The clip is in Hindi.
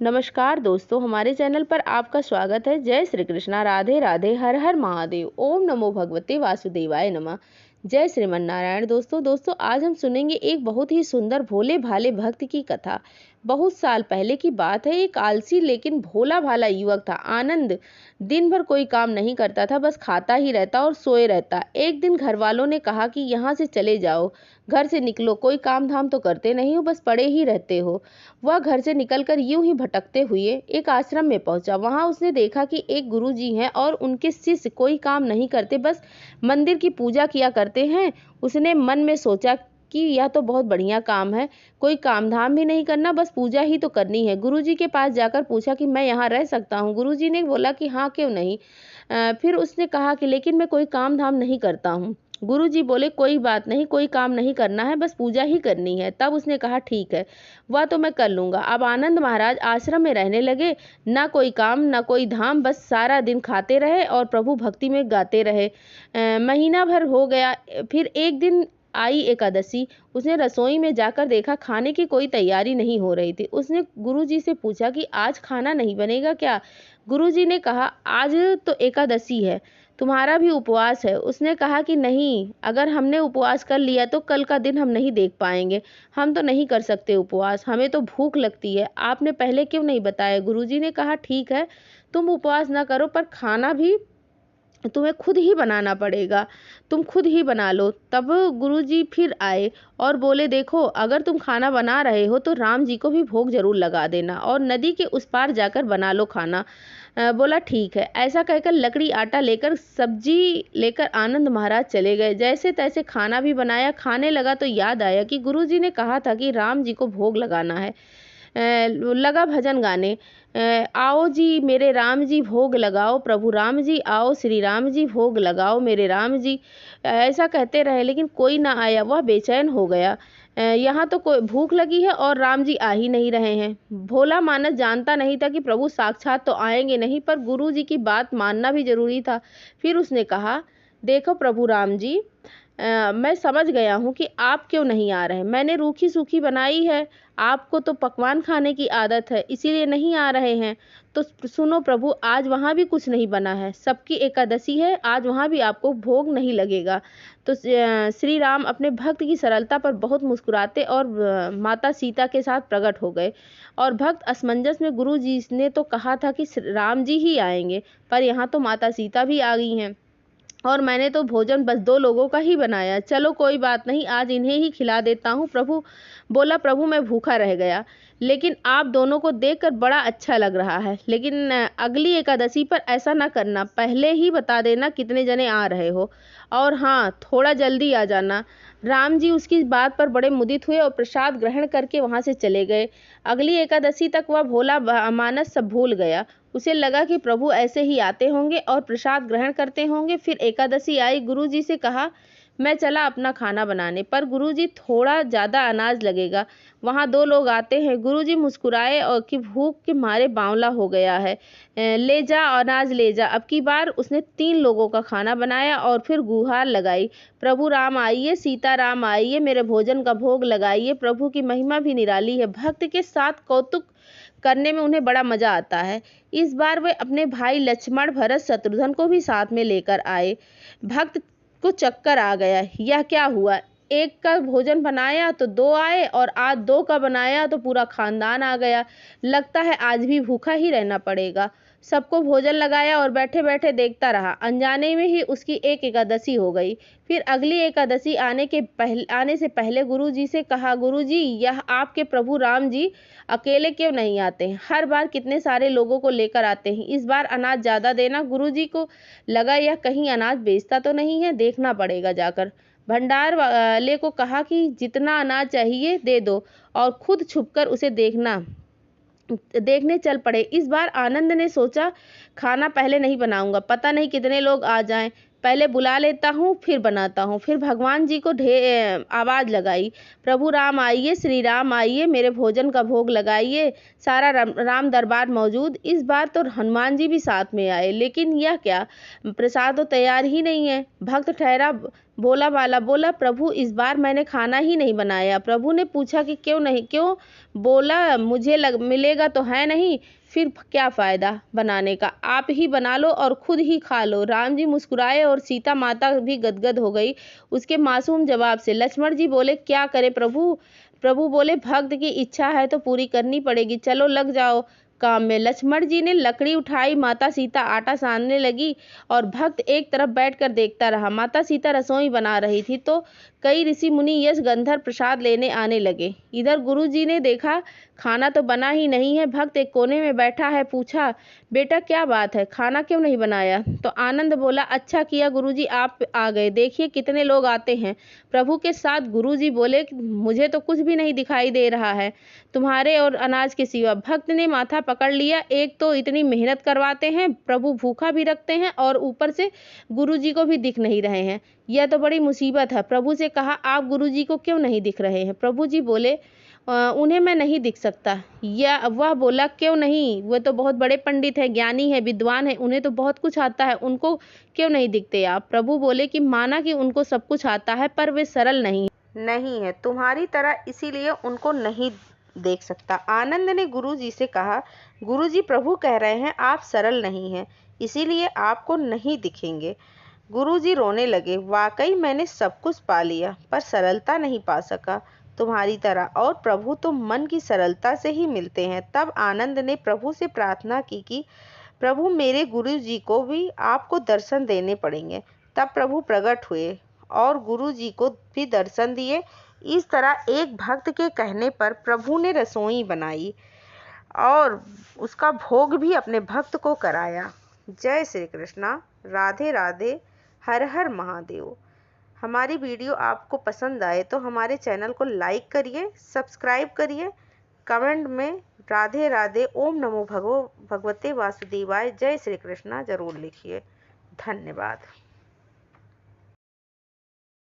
नमस्कार दोस्तों, हमारे चैनल पर आपका स्वागत है। जय श्री कृष्णा, राधे राधे, हर हर महादेव, ओम नमो भगवते वासुदेवाय नमः। जय श्रीमन नारायण। दोस्तों आज हम सुनेंगे एक बहुत ही सुंदर भोले भाले भक्त की कथा। बहुत साल पहले की बात है। एक आलसी लेकिन भोला भाला युवक था, आनंद। दिन भर कोई काम नहीं करता था, बस खाता ही रहता और सोए रहता। एक दिन घर वालों ने कहा कि यहाँ से चले जाओ, घर से निकलो, कोई काम धाम तो करते नहीं हो, बस पड़े ही रहते हो। वह घर से निकलकर यूं ही भटकते हुए एक आश्रम में पहुंचा। वहां उसने देखा कि एक गुरुजी हैं और उनके शिष्य कोई काम नहीं करते, बस मंदिर की पूजा किया करते हैं। उसने मन में सोचा कि यह तो बहुत बढ़िया काम है, कोई काम धाम भी नहीं करना, बस पूजा ही तो करनी है। गुरुजी के पास जाकर पूछा कि मैं यहाँ रह सकता हूँ। गुरुजी ने बोला कि हाँ, क्यों नहीं। फिर उसने कहा कि लेकिन मैं कोई काम धाम नहीं करता हूँ। गुरुजी बोले कोई बात नहीं, कोई काम नहीं करना है, बस पूजा ही करनी है। तब उसने कहा ठीक है, वह तो मैं कर लूंगा। अब आनंद महाराज आश्रम में रहने लगे। ना कोई काम ना कोई धाम, बस सारा दिन खाते रहे और प्रभु भक्ति में गाते रहे। महीना भर हो गया। फिर एक दिन आई एकादशी। उसने रसोई में जाकर देखा खाने की कोई तैयारी नहीं हो रही थी। उसने गुरुजी से पूछा कि आज खाना नहीं बनेगा क्या। गुरुजी ने कहा आज तो एकादशी है, तुम्हारा भी उपवास है। उसने कहा कि नहीं, अगर हमने उपवास कर लिया तो कल का दिन हम नहीं देख पाएंगे, हम तो नहीं कर सकते उपवास, हमें तो भूख लगती है। आपने पहले क्यों नहीं बताया। गुरुजी ने कहा ठीक है, तुम उपवास ना करो, पर खाना भी तुम्हें खुद ही बनाना पड़ेगा, तुम खुद ही बना लो। तब गुरुजी फिर आए और बोले देखो, अगर तुम खाना बना रहे हो तो राम जी को भी भोग जरूर लगा देना और नदी के उस पार जाकर बना लो खाना। बोला ठीक है। ऐसा कहकर लकड़ी आटा लेकर सब्जी लेकर आनंद महाराज चले गए। जैसे तैसे खाना भी बनाया। खाने लगा तो याद आया कि गुरुजी ने कहा था कि राम जी को भोग लगाना है। लगा भजन गाने। आओ जी मेरे राम जी भोग लगाओ, प्रभु राम जी आओ, श्री राम जी भोग लगाओ मेरे राम जी। ऐसा कहते रहे लेकिन कोई ना आया। वह बेचैन हो गया। यहाँ तो कोई भूख लगी है और राम जी आ ही नहीं रहे हैं। भोला मानस जानता नहीं था कि प्रभु साक्षात तो आएंगे नहीं, पर गुरु जी की बात मानना भी जरूरी था। फिर उसने कहा देखो प्रभु राम जी, मैं समझ गया हूँ कि आप क्यों नहीं आ रहे। मैंने रूखी सूखी बनाई है, आपको तो पकवान खाने की आदत है, इसीलिए नहीं आ रहे हैं। तो सुनो प्रभु, आज वहाँ भी कुछ नहीं बना है, सबकी एकादशी है, आज वहाँ भी आपको भोग नहीं लगेगा। तो श्री राम अपने भक्त की सरलता पर बहुत मुस्कुराते और माता सीता के साथ प्रकट हो गए। और भक्त असमंजस में गुरु जी ने तो कहा था कि राम जी ही आएंगे, पर यहाँ तो माता सीता भी आ गई हैं और मैंने तो भोजन बस 2 लोगों का ही बनाया। चलो कोई बात नहीं, आज इन्हें ही खिला देता हूँ। प्रभु बोला प्रभु मैं भूखा रह गया, लेकिन आप दोनों को देखकर बड़ा अच्छा लग रहा है। लेकिन अगली एकादशी पर ऐसा ना करना, पहले ही बता देना कितने जने आ रहे हो, और हाँ थोड़ा जल्दी आ जाना। राम जी उसकी बात पर बड़े मुदित हुए और प्रसाद ग्रहण करके वहां से चले गए। अगली एकादशी तक वह भोला मानस सब भूल गया। उसे लगा कि प्रभु ऐसे ही आते होंगे और प्रसाद ग्रहण करते होंगे। फिर एकादशी आई। गुरुजी से कहा मैं चला अपना खाना बनाने, पर गुरुजी थोड़ा ज़्यादा अनाज लगेगा, वहाँ 2 लोग आते हैं। गुरुजी मुस्कुराए और कि भूख के मारे बावला हो गया है, ले जा अनाज ले जा। अब की बार उसने 3 लोगों का खाना बनाया और फिर गुहार लगाई, प्रभु राम आइए, सीता राम आइए, मेरे भोजन का भोग लगाइए। प्रभु की महिमा भी निराली है, भक्त के साथ कौतुक करने में उन्हें बड़ा मजा आता है। इस बार वे अपने भाई लक्ष्मण भरत शत्रुघ्न को भी साथ में लेकर आए। भक्त को चक्कर आ गया, यह क्या हुआ। एक का भोजन बनाया तो 2 आए और आज 2 का बनाया तो पूरा खानदान आ गया। लगता है आज भी भूखा ही रहना पड़ेगा। सबको भोजन लगाया और बैठे बैठे देखता रहा। अनजाने में ही उसकी एक एकादशी हो गई। फिर अगली एकादशी आने से पहले गुरु जी से कहा, गुरु जी यह आपके प्रभु राम जी अकेले क्यों नहीं आते हैं, हर बार कितने सारे लोगों को लेकर आते हैं, इस बार अनाज ज़्यादा देना। गुरु जी को लगा यह कहीं अनाज बेचता तो नहीं है, देखना पड़ेगा जाकर। भंडार वाले को कहा कि जितना अनाज चाहिए दे दो और खुद छुपकर उसे देखने चल पड़े। इस बार आनंद ने सोचा खाना पहले नहीं बनाऊंगा, पता नहीं कितने लोग आ जाएं, पहले बुला लेता हूँ फिर बनाता हूँ। फिर भगवान जी को आवाज़ लगाई, प्रभु राम आइए, श्री राम आइए, मेरे भोजन का भोग लगाइए। सारा राम दरबार मौजूद। इस बार तो हनुमान जी भी साथ में आए, लेकिन यह क्या, प्रसाद तो तैयार ही नहीं है। भक्त ठहरा भोला बाला बोला, प्रभु इस बार मैंने खाना ही नहीं बनाया। प्रभु ने पूछा कि क्यों नहीं? क्यों? बोला, मुझे मिलेगा तो है नहीं, फिर क्या फ़ायदा बनाने का, आप ही बना लो और खुद ही खा लो। राम जी मुस्कुराए और सीता माता भी गदगद हो गई उसके मासूम जवाब से। लक्ष्मण जी बोले, क्या करे प्रभु? प्रभु बोले, भक्त की इच्छा है तो पूरी करनी पड़ेगी, चलो लग जाओ काम में। लक्ष्मण जी ने लकड़ी उठाई, माता सीता आटा सानने लगी और भक्त एक तरफ बैठकर देखता रहा। माता सीता रसोई बना रही थी तो कई ऋषि मुनि यश गंधर्व प्रसाद लेने आने लगे। इधर गुरु जी ने देखा खाना तो बना ही नहीं है, भक्त एक कोने में बैठा है। पूछा, बेटा क्या बात है, खाना क्यों नहीं बनाया? तो आनंद बोला, अच्छा किया गुरुजी आप आ गए, देखिए कितने लोग आते हैं प्रभु के साथ। गुरुजी बोले, मुझे तो कुछ भी नहीं दिखाई दे रहा है तुम्हारे और अनाज के सिवा। भक्त ने माथा पकड़ लिया, एक तो इतनी मेहनत करवाते हैं, प्रभु भूखा भी रखते हैं और ऊपर से गुरुजी को भी दिख नहीं रहे हैं, यह तो बड़ी मुसीबत है। प्रभु से कहा, आप गुरुजी को क्यों नहीं दिख रहे हैं? प्रभु जी बोले, उन्हें मैं नहीं दिख सकता। या वह बोला, क्यों नहीं? वो तो बहुत बड़े पंडित हैं, ज्ञानी हैं, विद्वान हैं, उन्हें तो बहुत कुछ आता है, उनको क्यों नहीं दिखते आप? प्रभु बोले कि माना कि उनको सब कुछ आता है पर वे सरल नहीं है तुम्हारी तरह, इसीलिए उनको नहीं देख सकता। आनंद ने गुरुजी से कहा, गुरुजी प्रभु कह रहे हैं आप सरल नहीं हैं, इसीलिए आपको नहीं दिखेंगे। गुरुजी रोने लगे, वाकई मैंने सब कुछ पा लिया पर सरलता नहीं पा सका तुम्हारी तरह, और प्रभु तो मन की सरलता से ही मिलते हैं। तब आनंद ने प्रभु से प्रार्थना की कि प्रभु मेरे गुरु जी को भी आपको दर्शन देने पड़ेंगे। तब प्रभु प्रकट हुए और गुरु जी को भी दर्शन दिए। इस तरह एक भक्त के कहने पर प्रभु ने रसोई बनाई और उसका भोग भी अपने भक्त को कराया। जय श्री कृष्णा, राधे राधे, हर हर महादेव। हमारी वीडियो आपको पसंद आए तो हमारे चैनल को लाइक करिए, सब्सक्राइब करिए, कमेंट में राधे राधे, ओम नमो भगवते वासुदेवाय, जय श्री कृष्णा जरूर लिखिए। धन्यवाद।